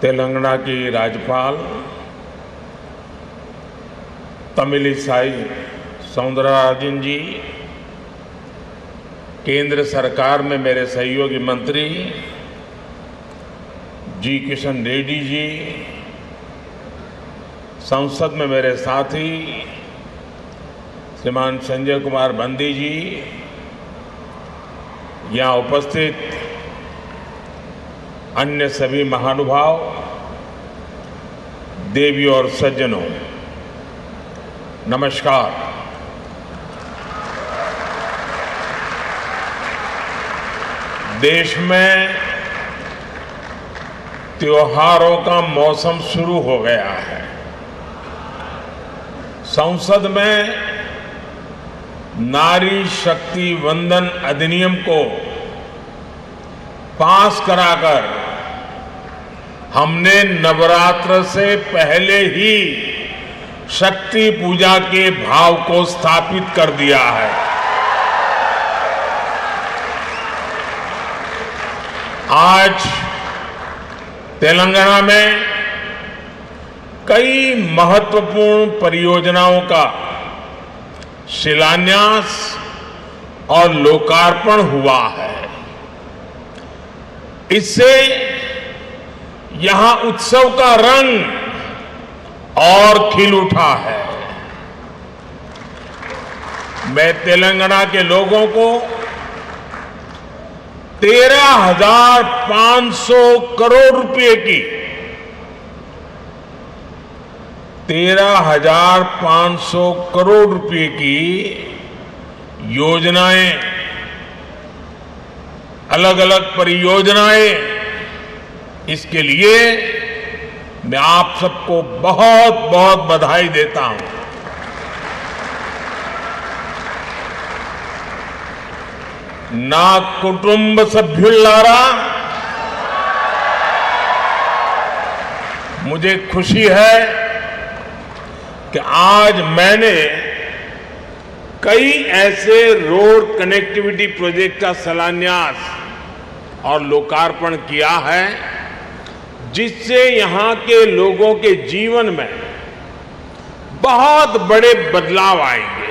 तेलंगाना की राज्यपाल तमिलिसाई सौंदरराजन जी, केंद्र सरकार में मेरे सहयोगी मंत्री जी किशन रेड्डी जी, संसद में मेरे साथी श्रीमान संजय कुमार बंदी जी, यहाँ उपस्थित अन्य सभी महानुभाव, देवी और सज्जनों, नमस्कार। देश में त्योहारों का मौसम शुरू हो गया है। संसद में नारी शक्ति वंदन अधिनियम को पास कराकर हमने नवरात्र से पहले ही शक्ति पूजा के भाव को स्थापित कर दिया है। आज तेलंगाना में कई महत्वपूर्ण परियोजनाओं का शिलान्यास और लोकार्पण हुआ है। इससे यहां उत्सव का रंग और खिल उठा है। मैं तेलंगाना के लोगों को 13,500 करोड़ रुपए की 13,500 करोड़ रुपए की योजनाएं, अलग अलग परियोजनाएं, इसके लिए मैं आप सबको बहुत बहुत बधाई देता हूं। ना कुटुंब सभ्युल्लारा, मुझे खुशी है कि आज मैंने कई ऐसे रोड कनेक्टिविटी प्रोजेक्ट का शिलान्यास और लोकार्पण किया है जिससे यहां के लोगों के जीवन में बहुत बड़े बदलाव आएंगे।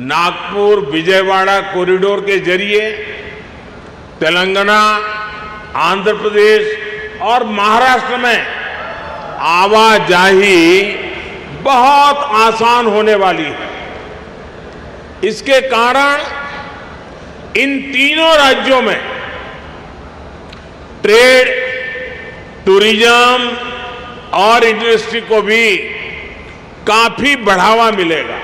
नागपुर विजयवाड़ा कॉरिडोर के जरिए तेलंगाना, आंध्र प्रदेश और महाराष्ट्र में आवाजाही बहुत आसान होने वाली है। इसके कारण इन तीनों राज्यों में ट्रेड, टूरिज्म और इंडस्ट्री को भी काफी बढ़ावा मिलेगा।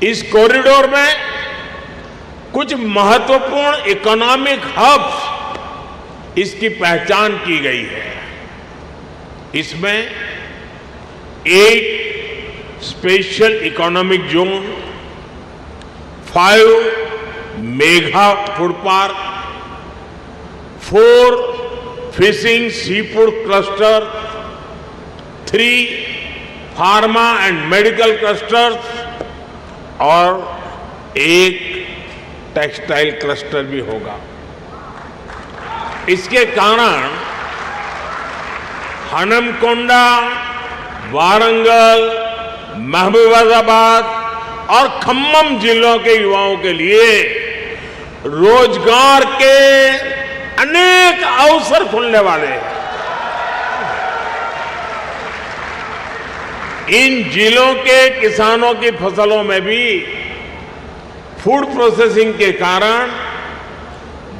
इस कॉरिडोर में कुछ महत्वपूर्ण इकोनॉमिक हब्स इसकी पहचान की गई है। इसमें एक special economic zone, 5 mega food park, 4 fishing sea food cluster, 3 pharma and medical clusters और 1 टेक्सटाइल क्लस्टर भी होगा। इसके कारण हनमकोंडा, वारंगल, महबूबाबाद और खम्मम जिलों के युवाओं के लिए रोजगार के अनेक अवसर खुलने वाले हैं। इन जिलों के किसानों की फसलों में भी फूड प्रोसेसिंग के कारण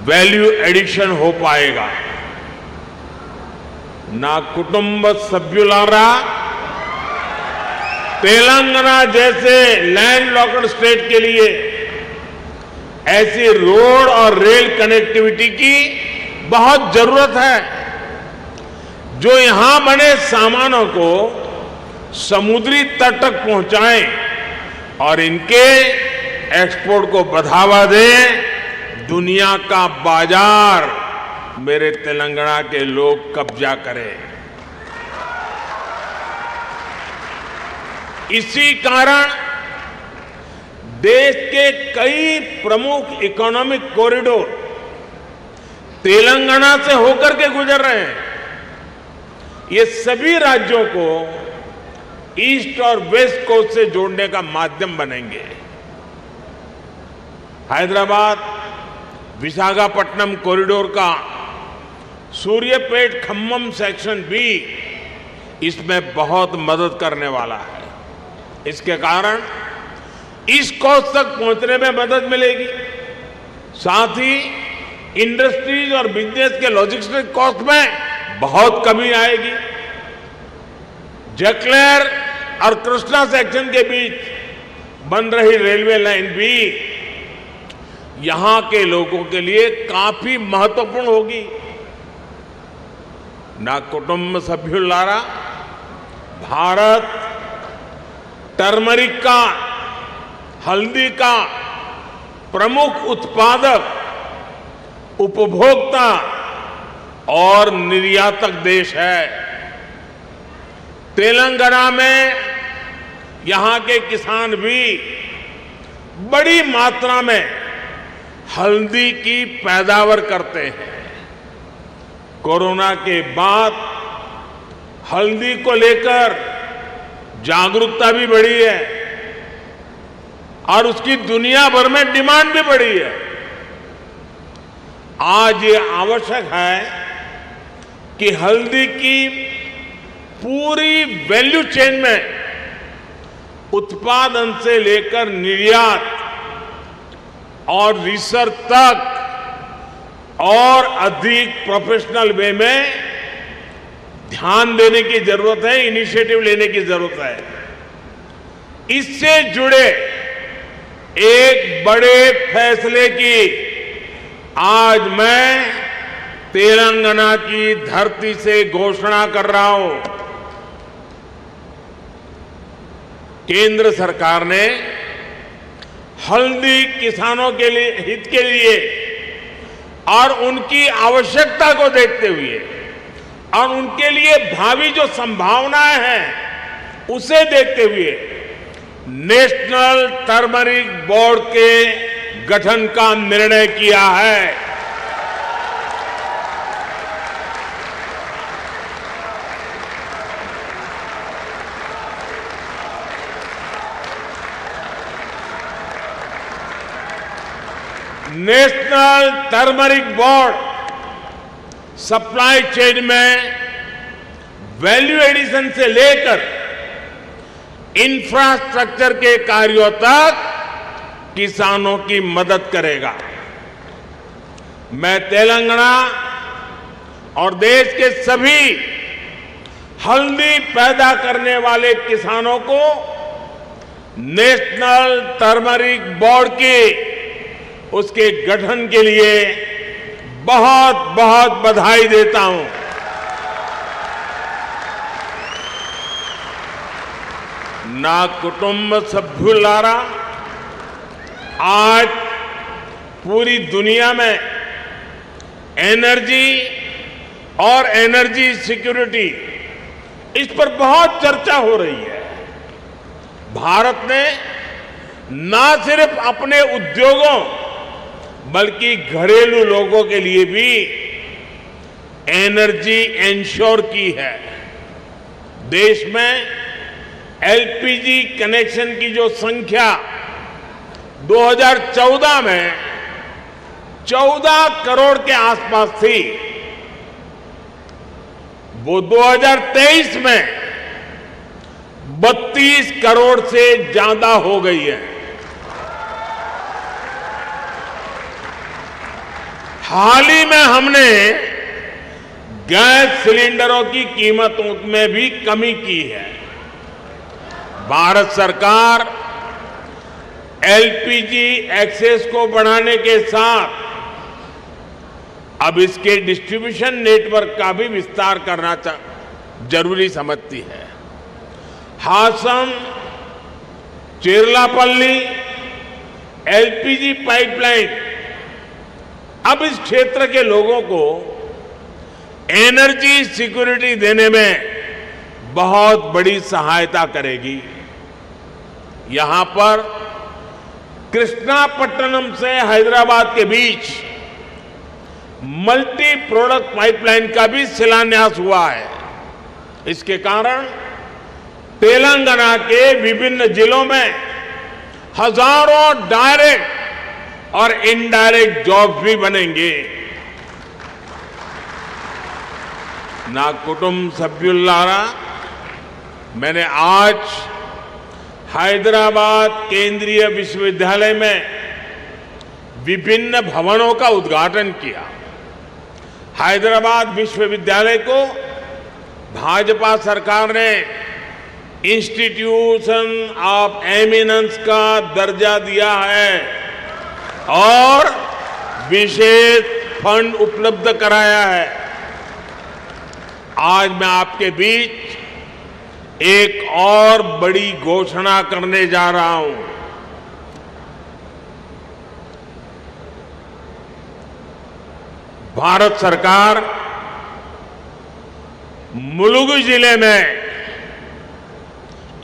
वैल्यू एडिशन हो पाएगा। ना कुटुंब सभ्युलारा, तेलंगाना जैसे लैंडलॉक्ड स्टेट के लिए ऐसी रोड और रेल कनेक्टिविटी की बहुत जरूरत है जो यहां बने सामानों को समुद्री तट तक पहुंचाएं और इनके एक्सपोर्ट को बढ़ावा दें। दुनिया का बाजार मेरे तेलंगाना के लोग कब्जा करें। इसी कारण देश के कई प्रमुख इकोनॉमिक कॉरिडोर तेलंगाना से होकर के गुजर रहे हैं। ये सभी राज्यों को ईस्ट और वेस्ट कोस्ट से जोड़ने का माध्यम बनेंगे। हैदराबाद विशाखापट्टनम कॉरिडोर का सूर्यापेट खम्मम सेक्शन भी इसमें बहुत मदद करने वाला है। इसके कारण ईस्ट कोस्ट तक पहुंचने में मदद मिलेगी, साथ ही इंडस्ट्रीज और बिजनेस के लॉजिस्टिक कॉस्ट में बहुत कमी आएगी। जकलेर और कृष्णा सेक्शन के बीच बन रही रेलवे लाइन भी यहां के लोगों के लिए काफी महत्वपूर्ण होगी। ना कुटुंब सभ्युलारा, भारत टर्मरिक का, हल्दी का प्रमुख उत्पादक, उपभोक्ता और निर्यातक देश है। तेलंगाना में यहां के किसान भी बड़ी मात्रा में हल्दी की पैदावार करते हैं। कोरोना के बाद हल्दी को लेकर जागरूकता भी बढ़ी है और उसकी दुनिया भर में डिमांड भी बढ़ी है। आज ये आवश्यक है कि हल्दी की पूरी वैल्यू चेन में उत्पादन से लेकर निर्यात और रिसर्च तक और अधिक प्रोफेशनल वे में ध्यान देने की जरूरत है, इनिशिएटिव लेने की जरूरत है। इससे जुड़े एक बड़े फैसले की आज मैं तेलंगाना की धरती से घोषणा कर रहा हूं। केंद्र सरकार ने हल्दी किसानों के लिए हित के लिए और उनकी आवश्यकता को देखते हुए और उनके लिए भावी जो संभावनाएं हैं उसे देखते हुए नेशनल टर्मरिक बोर्ड के गठन का निर्णय किया है। National turmeric board supply chain में वैल्यू एडिशन से लेकर इंफ्रास्ट्रक्चर के कार्यों तक किसानों की मदद करेगा। मैं तेलंगाना और देश के सभी हल्दी पैदा करने वाले किसानों को नेशनल टर्मरिक बोर्ड की उसके गठन के लिए बहुत बहुत बधाई देता हूं। ना कुटुंब सभ्युलारा, आज पूरी दुनिया में एनर्जी और एनर्जी सिक्योरिटी इस पर बहुत चर्चा हो रही है। भारत ने ना सिर्फ अपने उद्योगों बल्कि घरेलू लोगों के लिए भी एनर्जी इंश्योर की है। देश में एलपीजी कनेक्शन की जो संख्या 2014 में 14 करोड़ के आसपास थी, वो 2023 में 32 करोड़ से ज्यादा हो गई है। हाल ही में हमने गैस सिलेंडरों की कीमतों में भी कमी की है। भारत सरकार एलपीजी एक्सेस को बढ़ाने के साथ अब इसके डिस्ट्रीब्यूशन नेटवर्क का भी विस्तार करना जरूरी समझती है। हासम चेरलापल्ली एलपीजी पाइपलाइन अब इस क्षेत्र के लोगों को एनर्जी सिक्योरिटी देने में बहुत बड़ी सहायता करेगी। यहां पर कृष्णापट्टनम से हैदराबाद के बीच मल्टी प्रोडक्ट पाइपलाइन का भी शिलान्यास हुआ है। इसके कारण तेलंगाना के विभिन्न जिलों में हजारों डायरेक्ट और इनडायरेक्ट जॉब भी बनेंगे। ना कुटुंब सभ्युल्लारा, मैंने आज हैदराबाद केंद्रीय विश्वविद्यालय में विभिन्न भवनों का उद्घाटन किया। हैदराबाद विश्वविद्यालय को भाजपा सरकार ने इंस्टीट्यूशन ऑफ एमिनेंस का दर्जा दिया है और विशेष फंड उपलब्ध कराया है। आज मैं आपके बीच एक और बड़ी घोषणा करने जा रहा हूं। भारत सरकार मुलुगु जिले में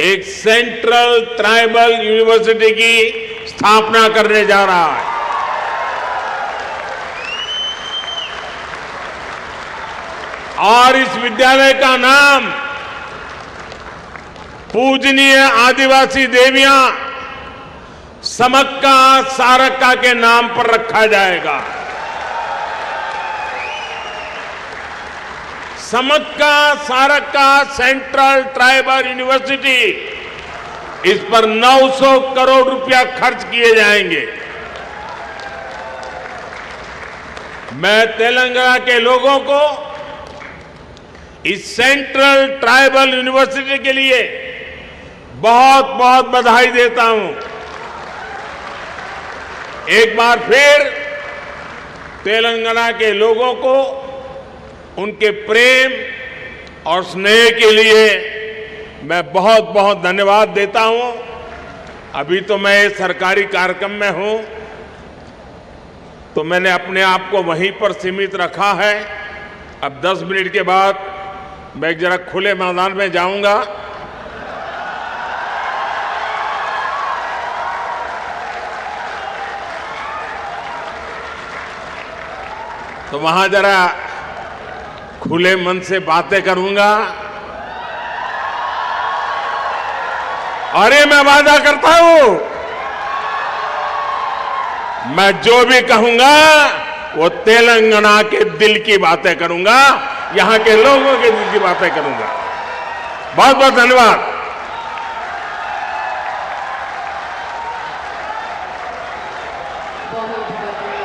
एक सेंट्रल ट्राइबल यूनिवर्सिटी की स्थापना करने जा रहा है। और इस विद्यालय का नाम पूजनीय आदिवासी देवियां समक्का सारक्का के नाम पर रखा जाएगा। Sammakka Sarakka central tribal university, इस पर 900 करोड़ रुपया खर्च किए जाएंगे। मैं तेलंगाना के लोगों को इस सेंट्रल ट्राइबल यूनिवर्सिटी के लिए बहुत बहुत बधाई देता हूं। एक बार फिर तेलंगाना के लोगों को उनके प्रेम और स्नेह के लिए मैं बहुत बहुत धन्यवाद देता हूं। अभी तो मैं सरकारी कार्यक्रम में हूं, तो मैंने अपने आप को वहीं पर सीमित रखा है। अब 10 मिनट के बाद मैं जरा खुले मैदान में जाऊंगा। तो वहां जरा खुले मन से बातें करूंगा। और ये मैं वादा करता हूं, मैं जो भी कहूंगा वो तेलंगाना के दिल की बातें करूंगा, यहां के लोगों के दिल की बातें करूंगा। बहुत बहुत धन्यवाद। बहुत